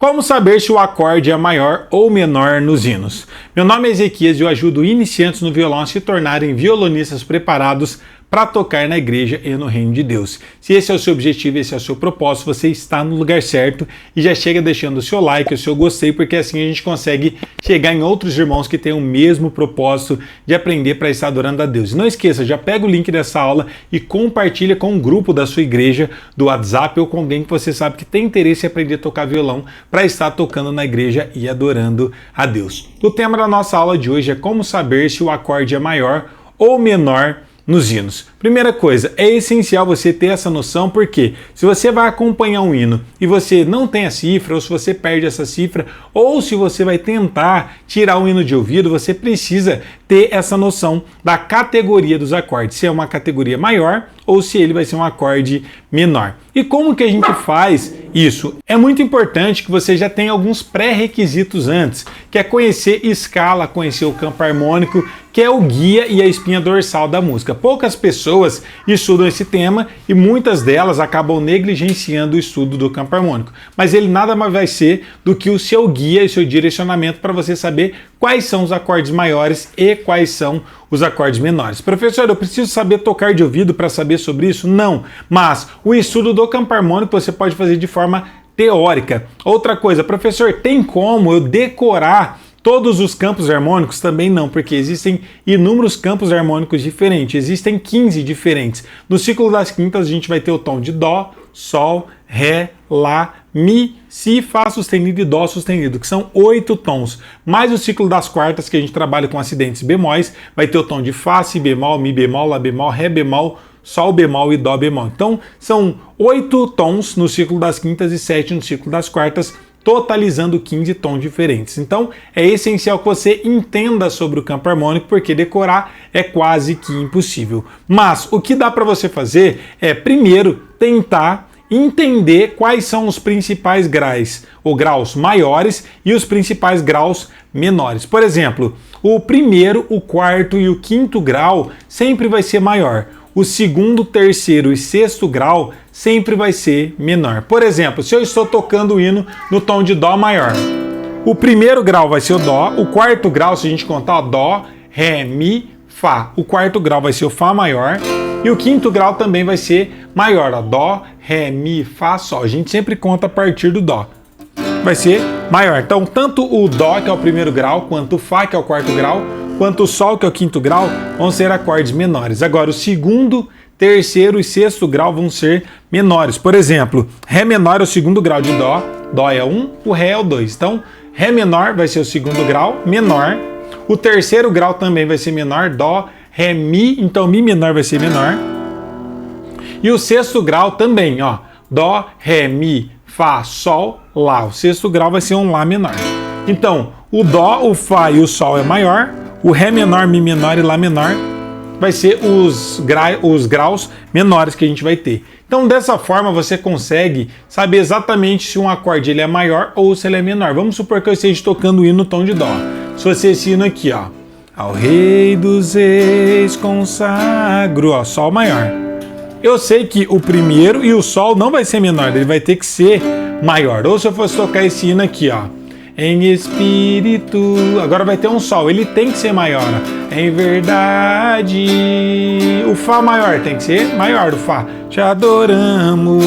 Como saber se o acorde é maior ou menor nos hinos? Meu nome é Ezequias e eu ajudo iniciantes no violão a se tornarem violonistas preparados para tocar na igreja e no reino de Deus. Se esse é o seu objetivo, esse é o seu propósito, você está no lugar certo e já chega deixando o seu like, o seu gostei, porque assim a gente consegue chegar em outros irmãos que têm o mesmo propósito de aprender para estar adorando a Deus. E não esqueça, já pega o link dessa aula e compartilha com um grupo da sua igreja, do WhatsApp ou com alguém que você sabe que tem interesse em aprender a tocar violão para estar tocando na igreja e adorando a Deus. O tema da nossa aula de hoje é como saber se o acorde é maior ou menor nos hinos. Primeira coisa, é essencial você ter essa noção, porque se você vai acompanhar um hino e você não tem a cifra, ou se você perde essa cifra, ou se você vai tentar tirar o hino de ouvido, você precisa ter essa noção da categoria dos acordes, se é uma categoria maior ou se ele vai ser um acorde menor. E como que a gente faz isso? É muito importante que você já tenha alguns pré-requisitos antes, que é conhecer escala, conhecer o campo harmônico, que é o guia e a espinha dorsal da música. Poucas pessoas estudam esse tema e muitas delas acabam negligenciando o estudo do campo harmônico. Mas ele nada mais vai ser do que o seu guia e seu direcionamento para você saber quais são os acordes maiores e quais são os acordes menores. Professor, eu preciso saber tocar de ouvido para saber sobre isso? Não, mas o estudo do campo harmônico você pode fazer de forma teórica. Outra coisa, professor, tem como eu decorar todos os campos harmônicos? Também não, porque existem inúmeros campos harmônicos diferentes, existem 15 diferentes. No ciclo das quintas a gente vai ter o tom de Dó, Sol, Ré, Lá, Mi, Si, Fá sustenido e Dó sustenido, que são 8 tons. Mais o ciclo das quartas, que a gente trabalha com acidentes bemóis, vai ter o tom de Fá, Si bemol, Mi bemol, Lá bemol, Ré bemol, Sol bemol e Dó bemol. Então são 8 tons no ciclo das quintas e 7 no ciclo das quartas, totalizando 15 tons diferentes. Então é essencial que você entenda sobre o campo harmônico, porque decorar é quase que impossível. Mas o que dá para você fazer é, primeiro, tentar entender quais são os principais graus, ou graus maiores, e os principais graus menores. Por exemplo, o primeiro, o quarto e o quinto grau sempre vai ser maior. O segundo, terceiro e sexto grau sempre vai ser menor. Por exemplo, se eu estou tocando o hino no tom de Dó maior, o primeiro grau vai ser o Dó, o quarto grau, se a gente contar, Dó, Ré, Mi, Fá. O quarto grau vai ser o Fá maior e o quinto grau também vai ser maior, ó, Dó, Ré, Mi, Fá, Sol. A gente sempre conta a partir do Dó. Vai ser maior. Então, tanto o Dó, que é o primeiro grau, quanto o Fá, que é o quarto grau, quanto o Sol, que é o quinto grau, vão ser acordes menores. Agora, o segundo, terceiro e sexto grau vão ser menores. Por exemplo, Ré menor é o segundo grau de Dó, Dó é 1, o Ré é o 2. Então, Ré menor vai ser o segundo grau, menor. O terceiro grau também vai ser menor, Dó, Ré, Mi, então Mi menor vai ser menor. E o sexto grau também, ó, Dó, Ré, Mi, Fá, Sol, Lá. O sexto grau vai ser um Lá menor. Então, o Dó, o Fá e o Sol é maior, o Ré menor, Mi menor e Lá menor vai ser os graus menores que a gente vai ter. Então, dessa forma, você consegue saber exatamente se um acorde ele é maior ou se ele é menor. Vamos supor que eu esteja tocando o hino no tom de Dó. Se fosse esse hino aqui, ó, ao Rei dos Reis consagro, ó, Sol maior. Eu sei que o primeiro e o Sol não vai ser menor, ele vai ter que ser maior. Ou se eu fosse tocar esse hino aqui, ó, em espírito, agora vai ter um Sol, ele tem que ser maior, ó. Em verdade, o Fá maior tem que ser maior do Fá. Te adoramos.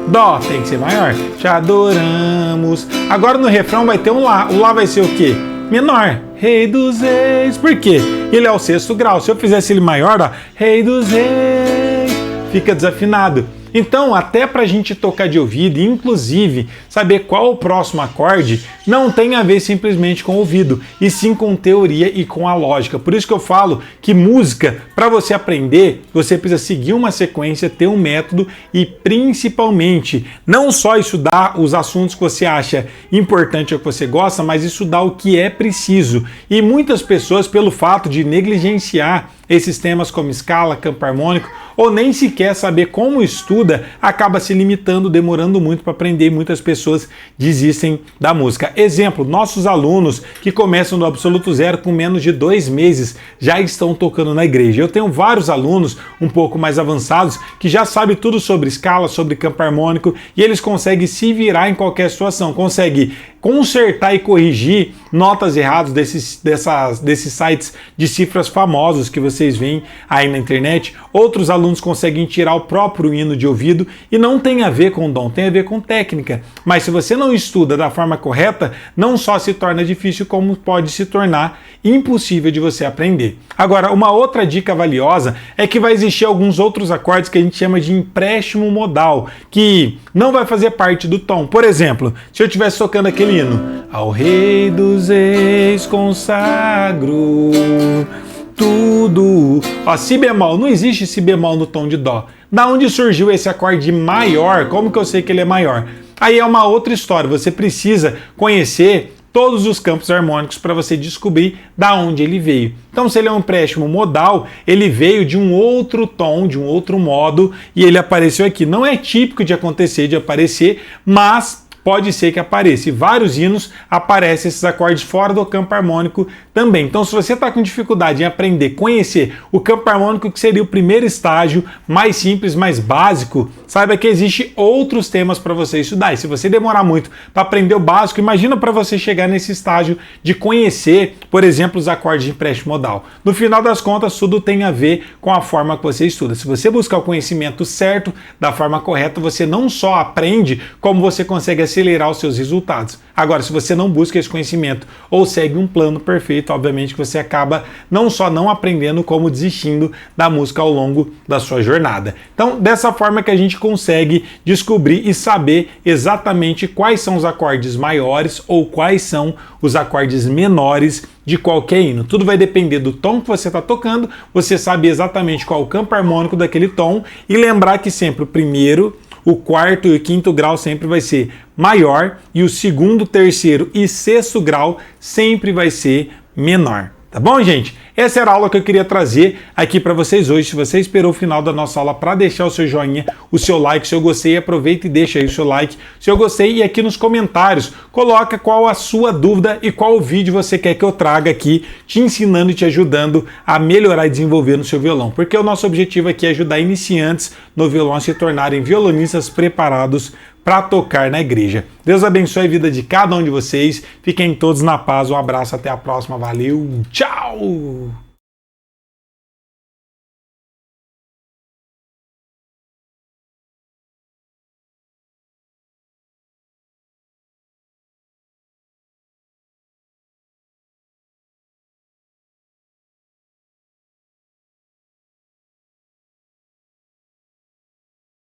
Dó tem que ser maior. Te adoramos. Agora no refrão vai ter um Lá. O Lá vai ser o quê? Menor. Rei dos Reis. Por quê? Ele é o sexto grau. Se eu fizesse ele maior, ó, Rei dos Reis, fica desafinado. Então, até para a gente tocar de ouvido, inclusive saber qual o próximo acorde, não tem a ver simplesmente com o ouvido, e sim com teoria e com a lógica. Por isso que eu falo que música, para você aprender, você precisa seguir uma sequência, ter um método e, principalmente, não só estudar os assuntos que você acha importante ou que você gosta, mas estudar o que é preciso. E muitas pessoas, pelo fato de negligenciar esses temas como escala, campo harmônico, ou nem sequer saber como estuda, acaba se limitando, demorando muito para aprender e muitas pessoas desistem da música. Exemplo, nossos alunos que começam do absoluto zero com menos de 2 meses já estão tocando na igreja. Eu tenho vários alunos um pouco mais avançados que já sabem tudo sobre escala, sobre campo harmônico e eles conseguem se virar em qualquer situação, conseguem consertar e corrigir notas erradas desses sites de cifras famosos que vocês veem aí na internet. Outros alunos conseguem tirar o próprio hino de ouvido e não tem a ver com dom, tem a ver com técnica. Mas se você não estuda da forma correta, não só se torna difícil, como pode se tornar impossível de você aprender. Agora, uma outra dica valiosa é que vai existir alguns outros acordes que a gente chama de empréstimo modal, que não vai fazer parte do tom. Por exemplo, se eu estivesse tocando aquele hino, ao Rei dos Reis consagro tudo. Ó, si bemol, não existe si bemol no tom de dó. Da onde surgiu esse acorde maior? Como que eu sei que ele é maior? Aí é uma outra história, você precisa conhecer todos os campos harmônicos para você descobrir da onde ele veio. Então, se ele é um empréstimo modal, ele veio de um outro tom, de um outro modo, e ele apareceu aqui. Não é típico de acontecer, de aparecer, mas pode ser que apareça. E vários hinos aparecem esses acordes fora do campo harmônico também. Então, se você está com dificuldade em aprender, conhecer o campo harmônico, que seria o primeiro estágio, mais simples, mais básico, saiba que existe outros temas para você estudar. E se você demorar muito para aprender o básico, imagina para você chegar nesse estágio de conhecer, por exemplo, os acordes de empréstimo modal. No final das contas, tudo tem a ver com a forma que você estuda. Se você buscar o conhecimento certo, da forma correta, você não só aprende, como você consegue acelerar os seus resultados. Agora, se você não busca esse conhecimento ou segue um plano perfeito, obviamente que você acaba não só não aprendendo, como desistindo da música ao longo da sua jornada. Então, dessa forma que a gente consegue descobrir e saber exatamente quais são os acordes maiores ou quais são os acordes menores de qualquer hino. Tudo vai depender do tom que você está tocando, você sabe exatamente qual é o campo harmônico daquele tom e lembrar que sempre o primeiro, o quarto e o quinto grau sempre vai ser maior e o segundo, terceiro e sexto grau sempre vai ser menor. Tá bom, gente? Essa era a aula que eu queria trazer aqui para vocês hoje. Se você esperou o final da nossa aula para deixar o seu joinha, o seu like, se eu gostei, aproveita e deixa aí o seu like, se eu gostei, e aqui nos comentários coloca qual a sua dúvida e qual vídeo você quer que eu traga aqui, te ensinando e te ajudando a melhorar e desenvolver no seu violão. Porque o nosso objetivo aqui é ajudar iniciantes no violão a se tornarem violonistas preparados para tocar na igreja. Deus abençoe a vida de cada um de vocês. Fiquem todos na paz. Um abraço, até a próxima. Valeu, tchau!